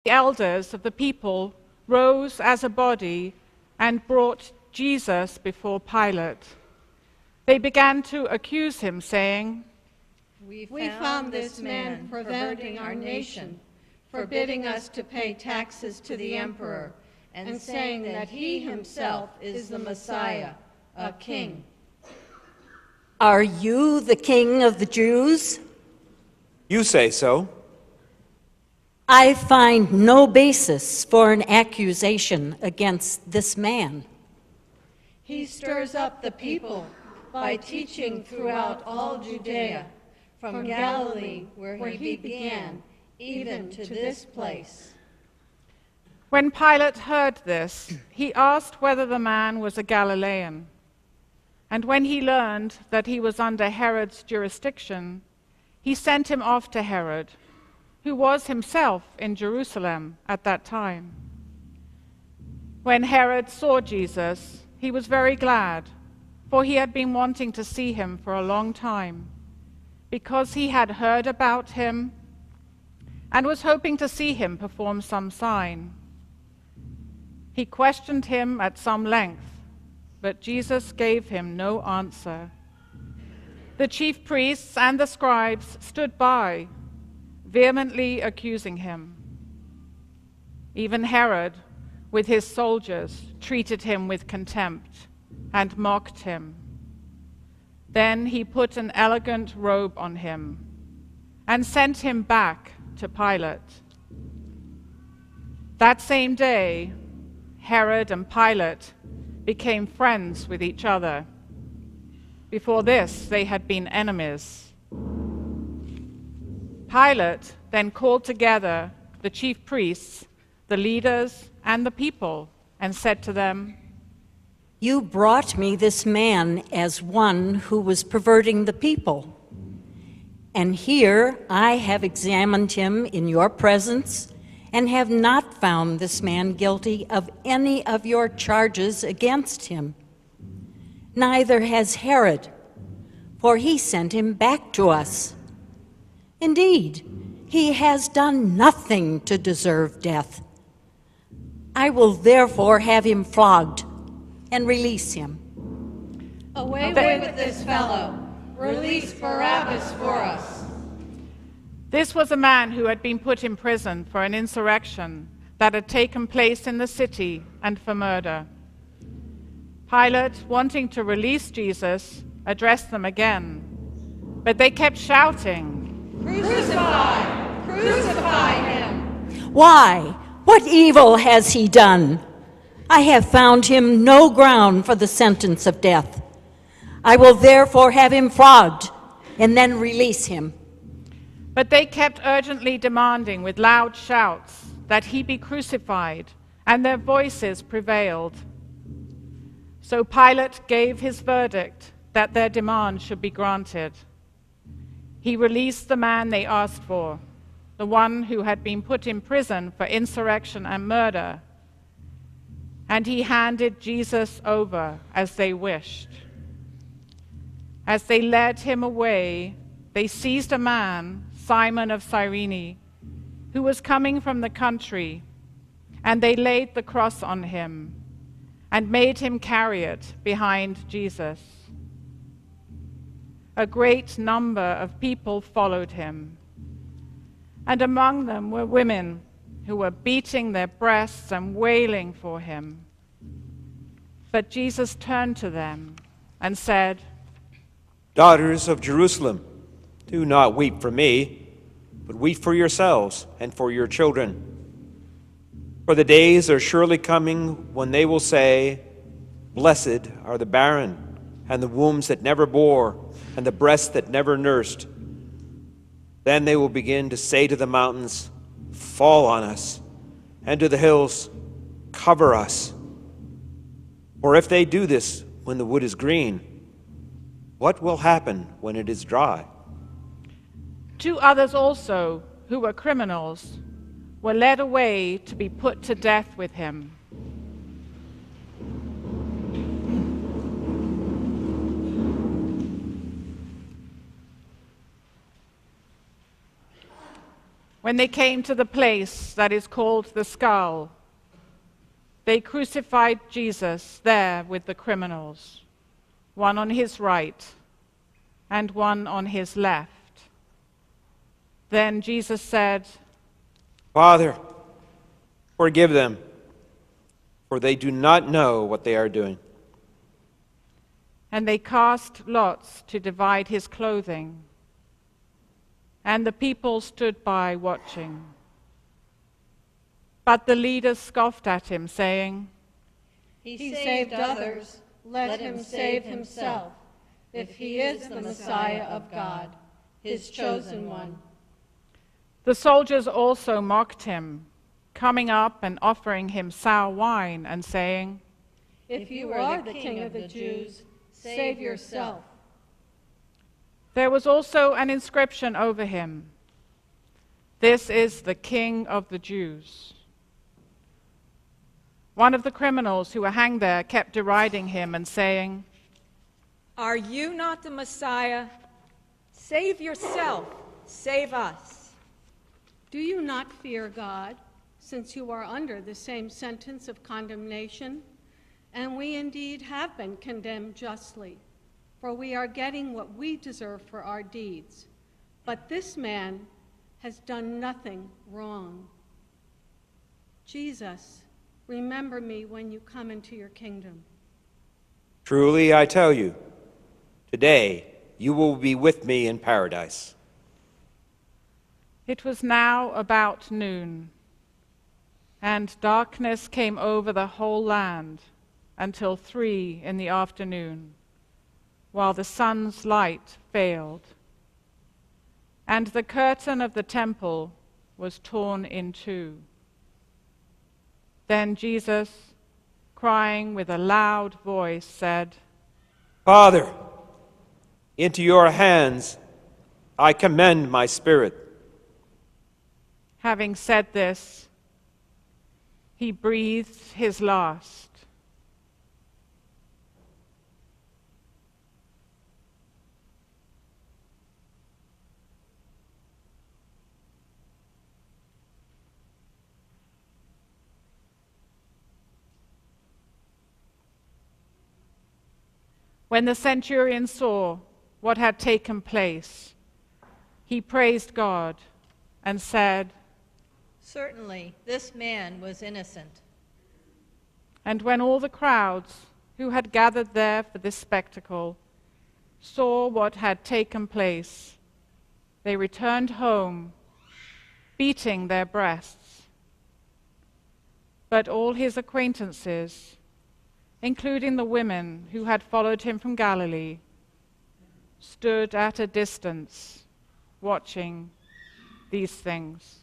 The elders of the people rose as a body and brought Jesus before Pilate. They began to accuse him, saying, We found this man perverting our nation, forbidding us to pay taxes to the emperor, and saying that he himself is the Messiah, a king. Are you the king of the Jews? You say so. I find no basis for an accusation against this man. He stirs up the people by teaching throughout all Judea, from Galilee, where he began, even to this place. When Pilate heard this, he asked whether the man was a Galilean. And when he learned that he was under Herod's jurisdiction, he sent him off to Herod, who was himself in Jerusalem at that time. When Herod saw Jesus, he was very glad, for he had been wanting to see him for a long time, because he had heard about him and was hoping to see him perform some sign. He questioned him at some length, but Jesus gave him no answer. The chief priests and the scribes stood by, vehemently accusing him. Even Herod, with his soldiers, treated him with contempt and mocked him. Then he put an elegant robe on him and sent him back to Pilate. That same day, Herod and Pilate became friends with each other. Before this, they had been enemies. Pilate then called together the chief priests, the leaders, and the people, and said to them, You brought me this man as one who was perverting the people. And here I have examined him in your presence and have not found this man guilty of any of your charges against him. Neither has Herod, for he sent him back to us. Indeed, he has done nothing to deserve death. I will therefore have him flogged and release him. Away with this fellow. Release Barabbas for us. This was a man who had been put in prison for an insurrection that had taken place in the city and for murder. Pilate, wanting to release Jesus, addressed them again, but they kept shouting, Crucify! Crucify him! Why? What evil has he done? I have found him no ground for the sentence of death. I will therefore have him flogged and then release him. But they kept urgently demanding with loud shouts that he be crucified, and their voices prevailed. So Pilate gave his verdict that their demand should be granted. He released the man they asked for, the one who had been put in prison for insurrection and murder, and he handed Jesus over as they wished. As they led him away, they seized a man, Simon of Cyrene, who was coming from the country, and they laid the cross on him and made him carry it behind Jesus. A great number of people followed him, and among them were women who were beating their breasts and wailing for him. But Jesus turned to them and said, Daughters of Jerusalem, do not weep for me, but weep for yourselves and for your children. For the days are surely coming when they will say, Blessed are the barren, and the wombs that never bore, and the breasts that never nursed. Then they will begin to say to the mountains, Fall on us, and to the hills, Cover us. For if they do this when the wood is green, what will happen when it is dry? 2 others also, who were criminals, were led away to be put to death with him. When they came to the place that is called the Skull, they crucified Jesus there with the criminals, one on his right and one on his left. Then Jesus said, Father, forgive them, for they do not know what they are doing. And they cast lots to divide his clothing. And the people stood by watching. But the leaders scoffed at him, saying, He saved others, let him save himself, if he is the Messiah of God, his chosen one. The soldiers also mocked him, coming up and offering him sour wine and saying, If you are the King of the Jews, save yourself. There was also an inscription over him, This is the King of the Jews. One of the criminals who were hanged there kept deriding him and saying, Are you not the Messiah? Save yourself, save us. Do you not fear God, since you are under the same sentence of condemnation? And we indeed have been condemned justly, for we are getting what we deserve for our deeds. But this man has done nothing wrong. Jesus, remember me when you come into your kingdom. Truly, I tell you, today you will be with me in paradise. It was now about noon, and darkness came over the whole land until 3 in the afternoon, while the sun's light failed. And the curtain of the temple was torn in two. Then Jesus, crying with a loud voice, said, Father, into your hands I commend my spirit. Having said this, he breathed his last. When the centurion saw what had taken place, he praised God and said, Certainly, this man was innocent. And when all the crowds who had gathered there for this spectacle saw what had taken place, they returned home, beating their breasts. But all his acquaintances, including the women who had followed him from Galilee, stood at a distance, watching these things.